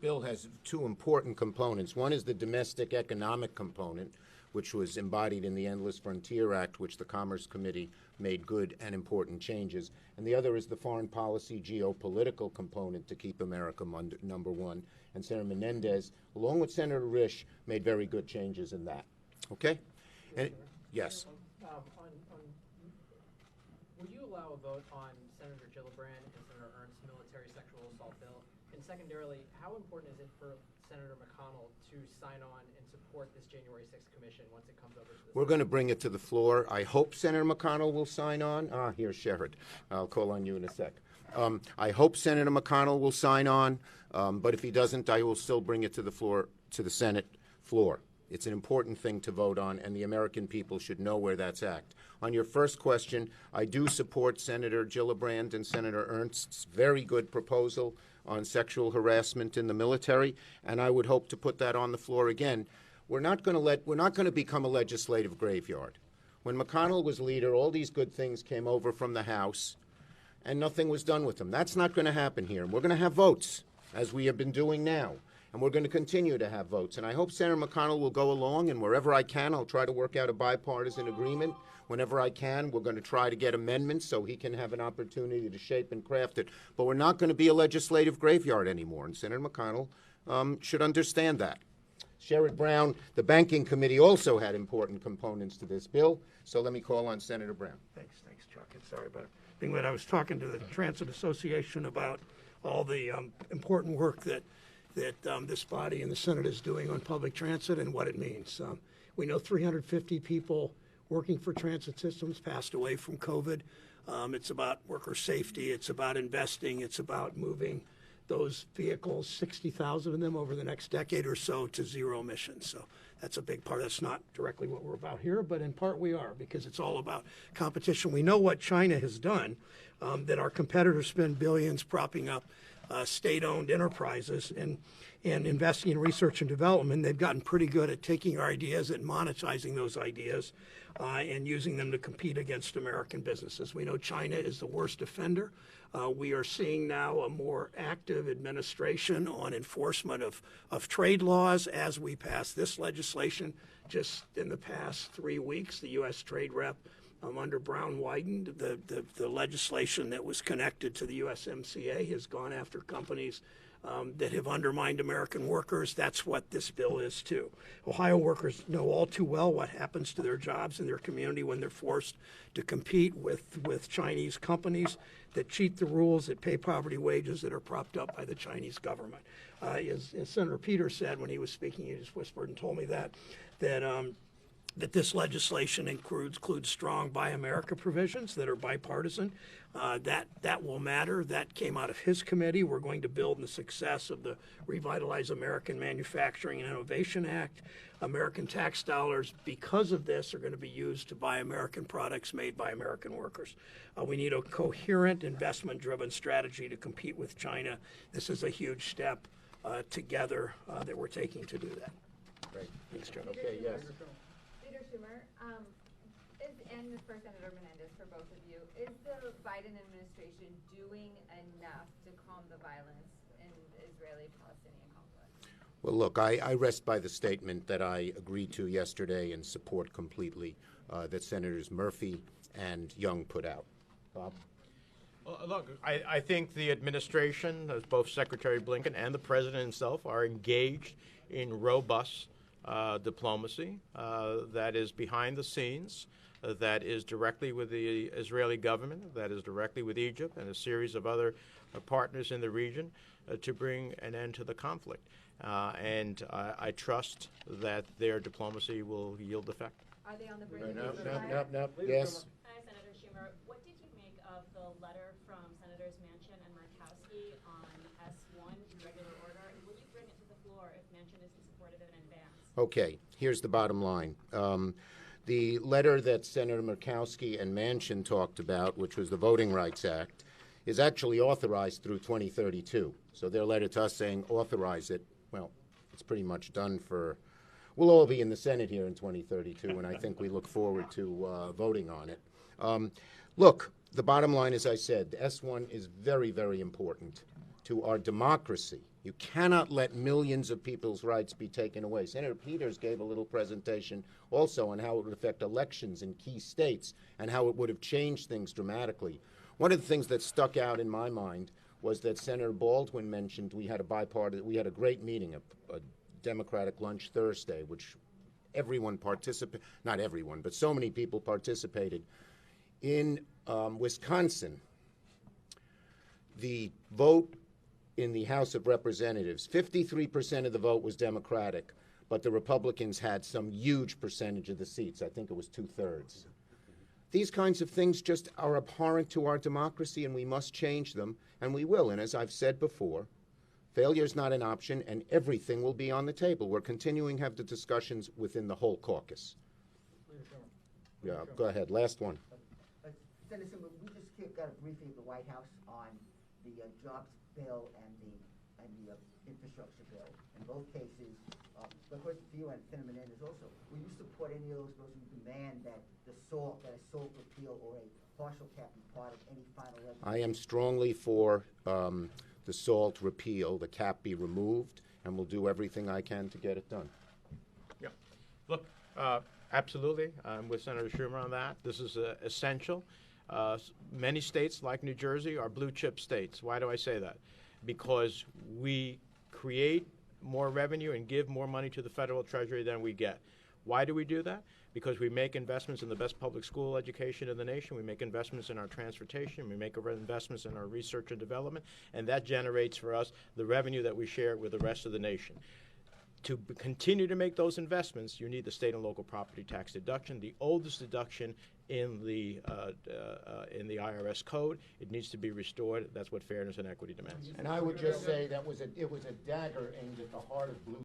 bill has two important components. One is the domestic economic component, which was embodied in the Endless Frontier Act, which the Commerce Committee made good and important changes. And the other is the foreign policy geopolitical component to keep America number one. And Senator Menendez, along with Senator Risch, made very good changes in that. Okay? And, yes. Would you allow a vote on Senator Gillibrand and Senator Ernst's military sexual assault bill? And secondarily, how important is it for Senator McConnell to sign on and support this January 6th commission once it comes over to the We're going to bring it to the floor. I hope Senator McConnell will sign on. Here's Sherrod. I'll call on you in a sec. I hope Senator McConnell will sign on, but if he doesn't, I will still bring it to the floor, to the Senate floor. It's an important thing to vote on, and the American people should know where that's at. On your first question, I do support Senator Gillibrand and Senator Ernst's very good proposal on sexual harassment in the military, and I would hope to put that on the floor again. We're not going to become a legislative graveyard. When McConnell was leader, all these good things came over from the House, and nothing was done with them. That's not going to happen here. We're going to have votes, as we have been doing now. And we're going to continue to have votes. And I hope Senator McConnell will go along, and wherever I can, I'll try to work out a bipartisan agreement. Whenever I can, we're going to try to get amendments so he can have an opportunity to shape and craft it. But we're not going to be a legislative graveyard anymore, and Senator McConnell should understand that. Sherrod Brown, the Banking Committee also had important components to this bill, so let me call on Senator Brown. Thanks, Chuck. And sorry about being late. I was talking to the Transit Association about all the important work that this body and the Senate is doing on public transit and what it means. We know 350 people working for transit systems passed away from COVID. It's about worker safety. It's about investing. It's about moving those vehicles, 60,000 of them over the next decade or so, to zero emissions. So that's a big part. That's not directly what we're about here, but in part we are, because it's all about competition. We know what China has done, that our competitors spend billions propping up state-owned enterprises and investing in research and development. They've gotten pretty good at taking our ideas and monetizing those ideas and using them to compete against American businesses. We know China is the worst offender. We are seeing now a more active administration on enforcement of trade laws as we pass this legislation. Just in the past 3 weeks, the U.S. Trade Rep under Brown Wyden, the legislation that was connected to the USMCA has gone after companies that have undermined American workers. That's what this bill is too. Ohio workers know all too well what happens to their jobs in their community when they're forced to compete with Chinese companies that cheat the rules, that pay poverty wages, that are propped up by the Chinese government. As Senator Peters said when he was speaking, he just whispered and told me that this legislation includes strong Buy America provisions that are bipartisan. That will matter. That came out of his committee. We're going to build on the success of the Revitalize American Manufacturing and Innovation Act. American tax dollars, because of this, are going to be used to buy American products made by American workers. We need a coherent, investment-driven strategy to compete with China. This is a huge step together that we're taking to do that. Great. Thanks, John. Okay, yes. Schumer, and for Senator Menendez, for both of you, is the Biden administration doing enough to calm the violence in the Israeli-Palestinian conflict? Well, look, I rest by the statement that I agreed to yesterday and support completely that Senators Murphy and Young put out. Bob? Well, look, I think the administration, as both Secretary Blinken and the president himself, are engaged in robust diplomacy that is behind the scenes, that is directly with the Israeli government, that is directly with Egypt and a series of other partners in the region to bring an end to the conflict. And I trust that their diplomacy will yield effect. Are they on the brink No, of ceasefire? no. Yes. Hi, Senator Schumer. What did you make of the letter from Senators Manchin and Murkowski on S1 in regular order? And will you bring it to the floor if Manchin isn't supportive of it in advance? Okay, here's the bottom line. The letter that Senator Murkowski and Manchin talked about, which was the Voting Rights Act, is actually authorized through 2032. So their letter to us saying authorize it, well, it's pretty much done for, we'll all be in the Senate here in 2032, and I think we look forward to voting on it. Look, the bottom line, as I said, the S1 is very, very important to our democracy You cannot let millions of people's rights be taken away. Senator Peters gave a little presentation also on how it would affect elections in key states and how it would have changed things dramatically. One of the things that stuck out in my mind was that Senator Baldwin mentioned we had a great meeting, a Democratic lunch Thursday, which everyone participated, not everyone, but so many people participated. In Wisconsin, the vote in the House of Representatives, 53% of the vote was Democratic, but the Republicans had some huge percentage of the seats. I think it was 2/3. These kinds of things just are abhorrent to our democracy, and we must change them, and we will. And as I've said before, failure is not an option, and everything will be on the table. We're continuing to have the discussions within the whole caucus. Yeah, go ahead. Last one. Senator, we just got a briefing at the White House on the jobs bill and the infrastructure bill. In both cases, the question for you and Senator Menendez also, will you support any of those bills and demand that a SALT repeal or a partial cap be part of any final legislation? I am strongly for the SALT repeal, the cap be removed, and will do everything I can to get it done. Yeah. Look, absolutely. I'm with Senator Schumer on that. This is essential. Many states, like New Jersey, are blue chip states. Why do I say that? Because we create more revenue and give more money to the federal treasury than we get. Why do we do that? Because we make investments in the best public school education in the nation. We make investments in our transportation. We make investments in our research and development. And that generates for us the revenue that we share with the rest of the nation. To continue to make those investments, you need the state and local property tax deduction, the oldest deduction in the IRS code. It needs to be restored. That's what fairness and equity demands. And I would just say it was a dagger aimed at the heart of blue